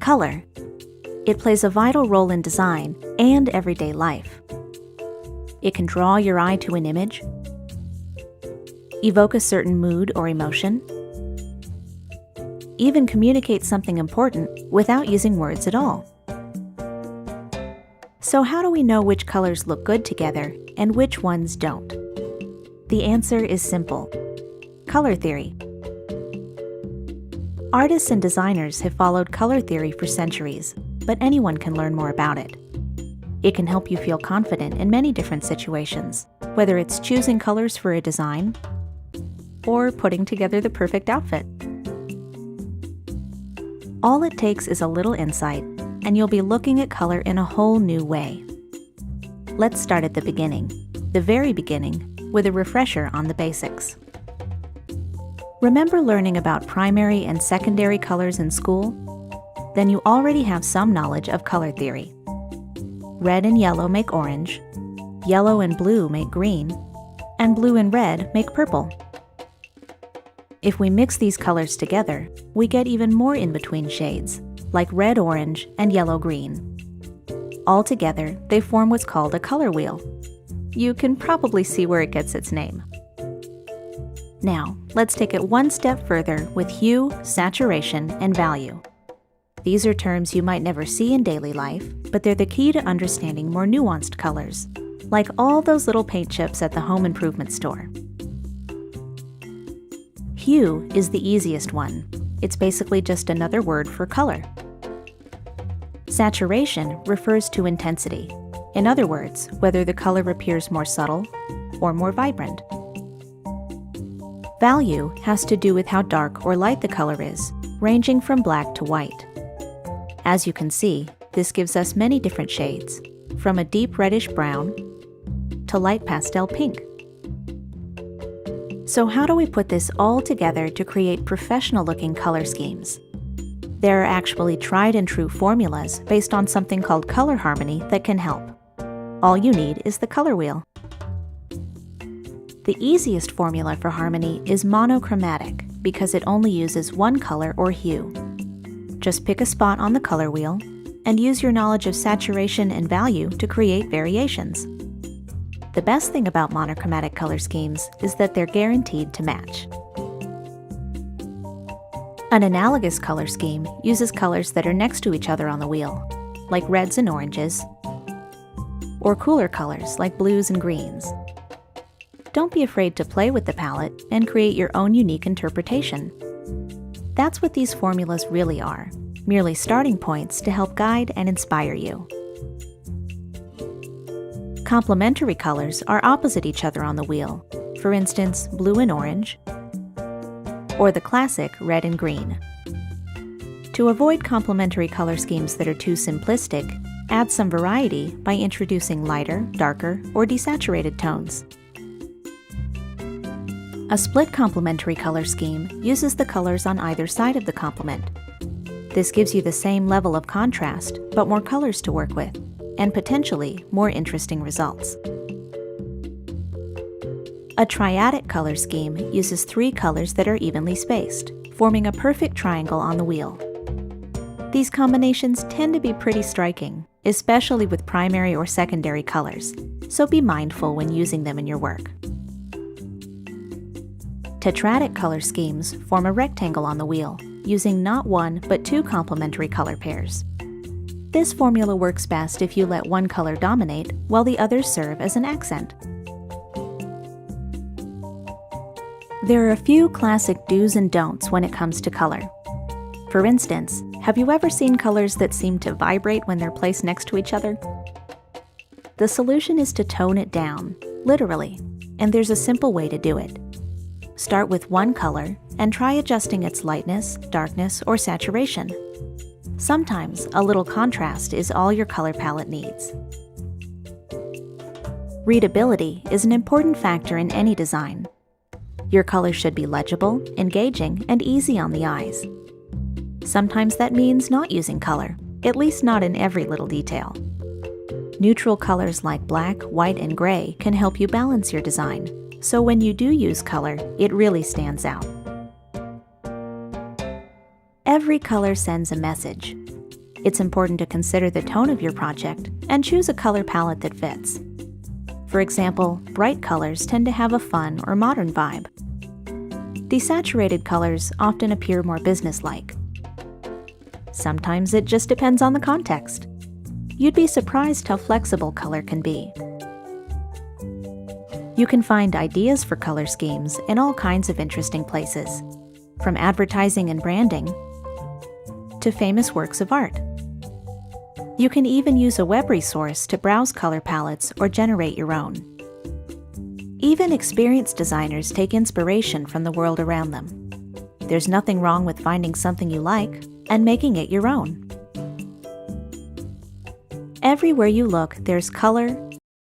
Color. It plays a vital role in design and everyday life. It can draw your eye to an image, evoke a certain mood or emotion, even communicate something important without using words at all. So how do we know which colors look good together and which ones don't? The answer is simple: color theory. Artists and designers have followed color theory for centuries, but anyone can learn more about it. It can help you feel confident in many different situations, whether it's choosing colors for a design or putting together the perfect outfit. All it takes is a little insight, and you'll be looking at color in a whole new way. Let's start at the beginning, the very beginning, with a refresher on the basics. Remember learning about primary and secondary colors in school? Then you already have some knowledge of color theory. Red and yellow make orange, yellow and blue make green, and blue and red make purple. If we mix these colors together, we get even more in-between shades, like red-orange and yellow-green. All together, they form what's called a color wheel. You can probably see where it gets its name. Now, let's take it one step further with hue, saturation, and value. These are terms you might never see in daily life, but they're the key to understanding more nuanced colors, like all those little paint chips at the home improvement store. Hue is the easiest one. It's basically just another word for color. Saturation refers to intensity. In other words, whether the color appears more subtle or more vibrant. Value has to do with how dark or light the color is, ranging from black to white. As you can see, this gives us many different shades, from a deep reddish brown to light pastel pink. So how do we put this all together to create professional-looking color schemes? There are actually tried and true formulas based on something called color harmony that can help. All you need is the color wheel. The easiest formula for harmony is monochromatic because it only uses one color or hue. Just pick a spot on the color wheel and use your knowledge of saturation and value to create variations. The best thing about monochromatic color schemes is that they're guaranteed to match. An analogous color scheme uses colors that are next to each other on the wheel, like reds and oranges, or cooler colors like blues and greens. Don't be afraid to play with the palette and create your own unique interpretation. That's what these formulas really are, merely starting points to help guide and inspire you. Complementary colors are opposite each other on the wheel, for instance, blue and orange, or the classic red and green. To avoid complementary color schemes that are too simplistic, add some variety by introducing lighter, darker, or desaturated tones. A split complementary color scheme uses the colors on either side of the complement. This gives you the same level of contrast, but more colors to work with, and potentially more interesting results. A triadic color scheme uses 3 colors that are evenly spaced, forming a perfect triangle on the wheel. These combinations tend to be pretty striking, especially with primary or secondary colors, so be mindful when using them in your work. Tetradic color schemes form a rectangle on the wheel, using not 1 but 2 complementary color pairs. This formula works best if you let one color dominate while the others serve as an accent. There are a few classic do's and don'ts when it comes to color. For instance, have you ever seen colors that seem to vibrate when they're placed next to each other? The solution is to tone it down, literally, and there's a simple way to do it. Start with one color and try adjusting its lightness, darkness, or saturation. Sometimes a little contrast is all your color palette needs. Readability is an important factor in any design. Your colors should be legible, engaging, and easy on the eyes. Sometimes that means not using color, at least not in every little detail. Neutral colors like black, white, and gray can help you balance your design, so when you do use color, it really stands out. Every color sends a message. It's important to consider the tone of your project and choose a color palette that fits. For example, bright colors tend to have a fun or modern vibe. Desaturated colors often appear more businesslike. Sometimes it just depends on the context. You'd be surprised how flexible color can be. You can find ideas for color schemes in all kinds of interesting places, from advertising and branding to famous works of art. You can even use a web resource to browse color palettes or generate your own. Even experienced designers take inspiration from the world around them. There's nothing wrong with finding something you like and making it your own. Everywhere you look, there's color,